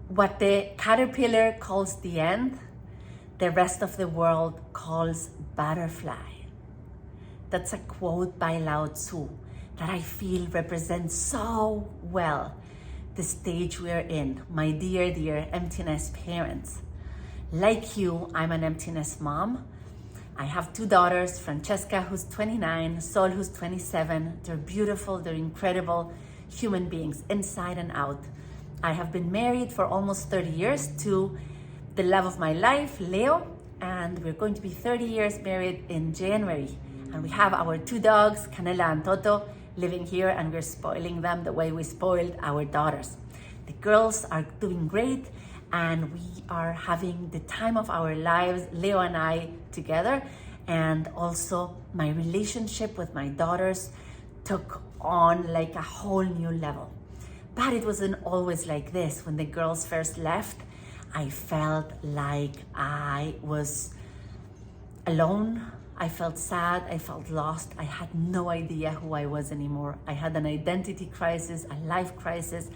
What the caterpillar calls the end, the rest of the world calls butterfly. That's a quote by Lao Tzu that I feel represents so well the stage we're in, my dear, dear empty nest parents. Like you, I'm an empty nest mom. I have two daughters, Francesca, who's 29, Sol, who's 27. They're beautiful, they're incredible human beings, inside and out. I have been married for almost 30 years to the love of my life, Leo, and we're going to be 30 years married in January. And we have our two dogs, Canela and Toto, living here, and we're spoiling them the way we spoiled our daughters. The girls are doing great, and we are having the time of our lives, Leo and I together. And also my relationship with my daughters took on like a whole new level. But it wasn't always like this. When the girls first left, I felt like I was alone. I felt sad, I felt lost. I had no idea who I was anymore. I had an identity crisis, a life crisis.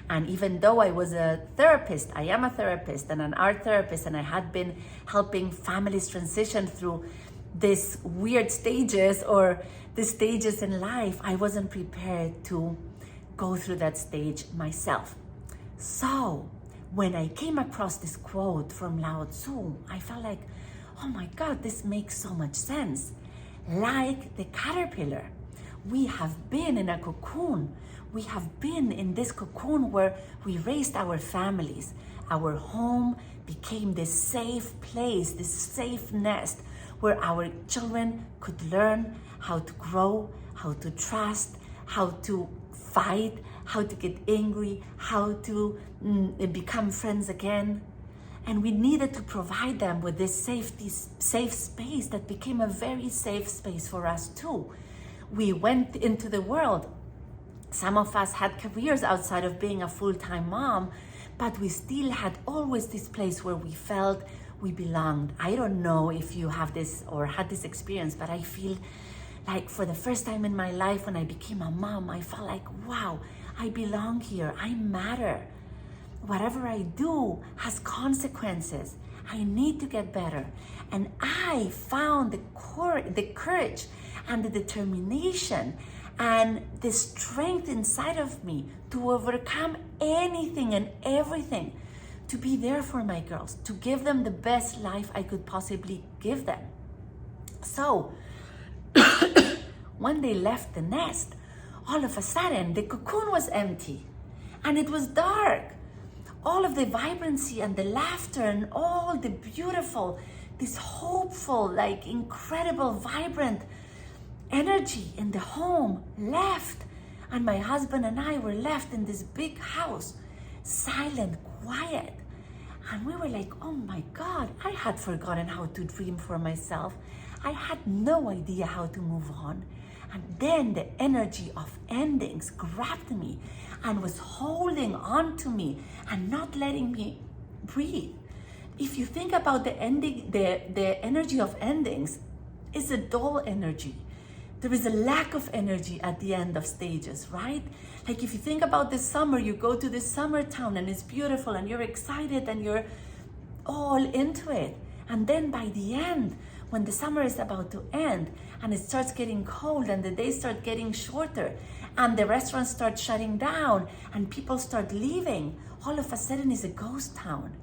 And even though I was a therapist, I am a therapist and an art therapist, and I had been helping families transition through these weird stages or the stages in life, I wasn't prepared to go through that stage myself. So when I came across this quote from Lao Tzu, I felt like, oh my God, this makes so much sense. Like the caterpillar, we have been in a cocoon. We have been in this cocoon where we raised our families. Our home became this safe place, this safe nest where our children could learn how to grow, how to trust, how to fight, how to get angry, how to become friends again. And we needed to provide them with this safe space that became a very safe space for us too. We went into the world. Some of us had careers outside of being a full-time mom, but we still had always this place where we felt we belonged. I don't know if you have this or had this experience, but I feel like for the first time in my life when I became a mom, I felt like, wow, I belong here, I matter. Whatever I do has consequences. I need to get better. And I found the courage and the determination and the strength inside of me to overcome anything and everything, to be there for my girls, to give them the best life I could possibly give them. So when they left the nest, all of a sudden the cocoon was empty and it was dark. All of the vibrancy and the laughter and all the beautiful, this hopeful, like incredible, vibrant energy in the home left. And my husband and I were left in this big house, silent, quiet. And we were like, oh my God, I had forgotten how to dream for myself. I had no idea how to move on. And then the energy of endings grabbed me and was holding on to me and not letting me breathe. If you think about the energy of endings, it's a dull energy. There is a lack of energy at the end of stages, right? Like if you think about this summer, you go to this summer town and it's beautiful and you're excited and you're all into it. And then by the end, when the summer is about to end and it starts getting cold and the days start getting shorter and the restaurants start shutting down and people start leaving, all of a sudden it's a ghost town.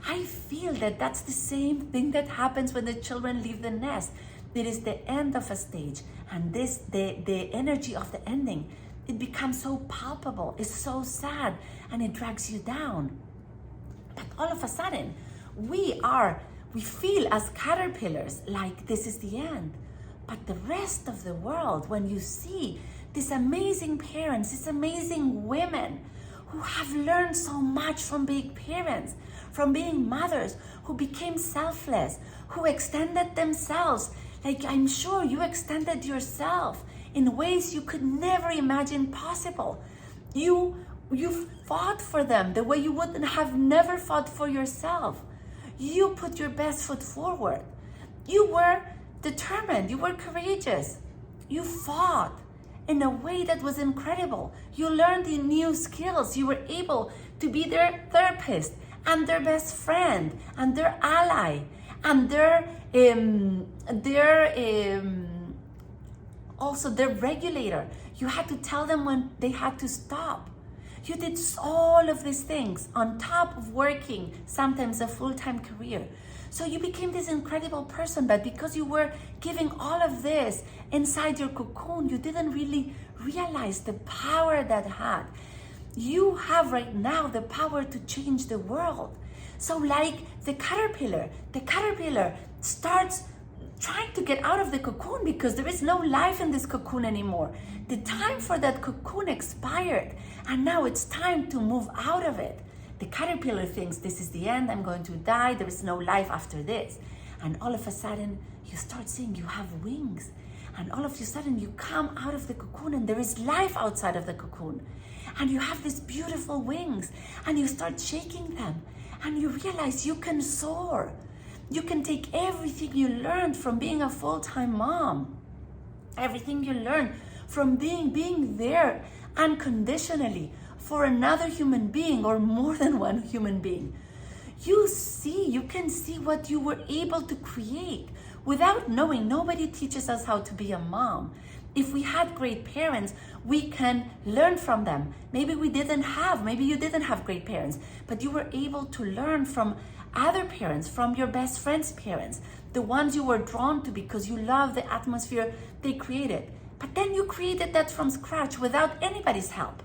I feel that that's the same thing that happens when the children leave the nest. It is the end of a stage, and the energy of the ending, it becomes so palpable, it's so sad, and it drags you down. But all of a sudden, we feel as caterpillars like this is the end. But the rest of the world, when you see these amazing parents, these amazing women who have learned so much from being parents, from being mothers, who became selfless, who extended themselves, like I'm sure you extended yourself in ways you could never imagine possible. You fought for them the way you wouldn't have never fought for yourself. You put your best foot forward. You were determined, you were courageous. You fought in a way that was incredible. You learned the new skills. You were able to be their therapist and their best friend and their ally and also their regulator. You had to tell them when they had to stop. You did all of these things on top of working sometimes a full-time career. So you became this incredible person, but because you were giving all of this inside your cocoon, you didn't really realize the power that had. You have right now the power to change the world. So like the caterpillar starts trying to get out of the cocoon because there is no life in this cocoon anymore. The time for that cocoon expired, and now it's time to move out of it. The caterpillar thinks this is the end, I'm going to die, there is no life after this. And all of a sudden, you start seeing you have wings. And all of a sudden, you come out of the cocoon and there is life outside of the cocoon. And you have these beautiful wings, and you start shaking them. And you realize you can soar. You can take everything you learned from being a full-time mom, everything you learned from being there unconditionally for another human being or more than one human being. You can see what you were able to create without knowing. Nobody teaches us how to be a mom. If we had great parents, we can learn from them. Maybe you didn't have great parents, but you were able to learn from other parents, from your best friend's parents, the ones you were drawn to because you love the atmosphere they created. But then you created that from scratch without anybody's help.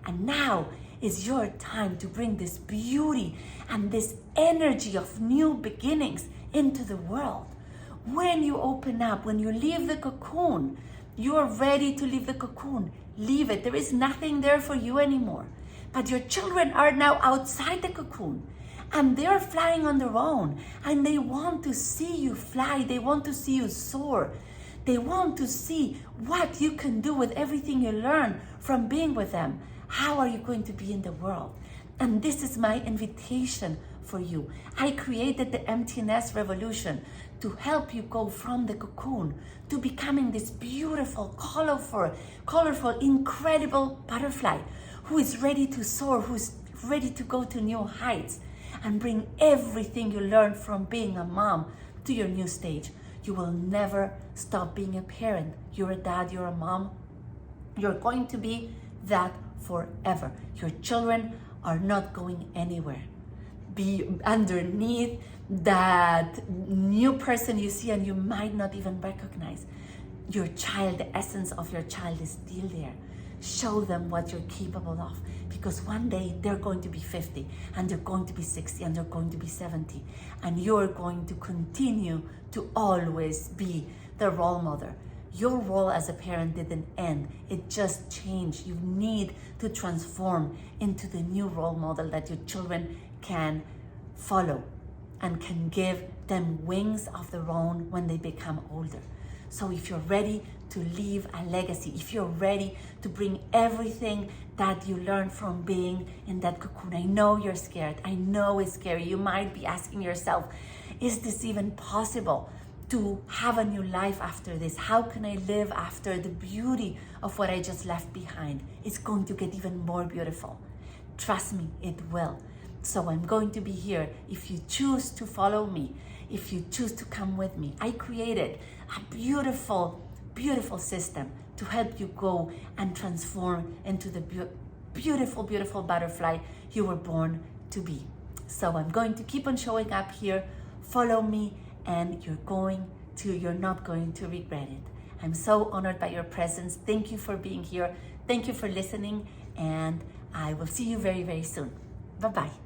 And now is your time to bring this beauty and this energy of new beginnings into the world. When you open up, when you leave the cocoon, you are ready to leave the cocoon. Leave it. There is nothing there for you anymore. But your children are now outside the cocoon, and they're flying on their own, and they want to see you fly. They want to see you soar. They want to see what you can do with everything you learn from being with them. How are you going to be in the world? And this is my invitation for you. I created the empty nest revolution to help you go from the cocoon to becoming this beautiful, colorful, incredible butterfly who is ready to soar, who's ready to go to new heights and bring everything you learned from being a mom to your new stage. You will never stop being a parent. You're a dad, you're a mom. You're going to be that forever. Your children are not going anywhere. Be underneath that new person you see and you might not even recognize. Your child, the essence of your child is still there. Show them what you're capable of, because one day they're going to be 50 and they're going to be 60 and they're going to be 70, and you're going to continue to always be the role model. Your role as a parent didn't end, it just changed. You need to transform into the new role model that your children can follow and can give them wings of their own when they become older. So if you're ready to leave a legacy, if you're ready to bring everything that you learned from being in that cocoon, I know you're scared. I know it's scary. You might be asking yourself, is this even possible to have a new life after this? How can I live after the beauty of what I just left behind? It's going to get even more beautiful. Trust me, it will. So I'm going to be here if you choose to follow me, if you choose to come with me. I created a beautiful, beautiful system to help you go and transform into the beautiful, beautiful butterfly you were born to be. So I'm going to keep on showing up here. Follow me, and you're not going to regret it. I'm so honored by your presence. Thank you for being here. Thank you for listening, and I will see you very, very soon. Bye-bye.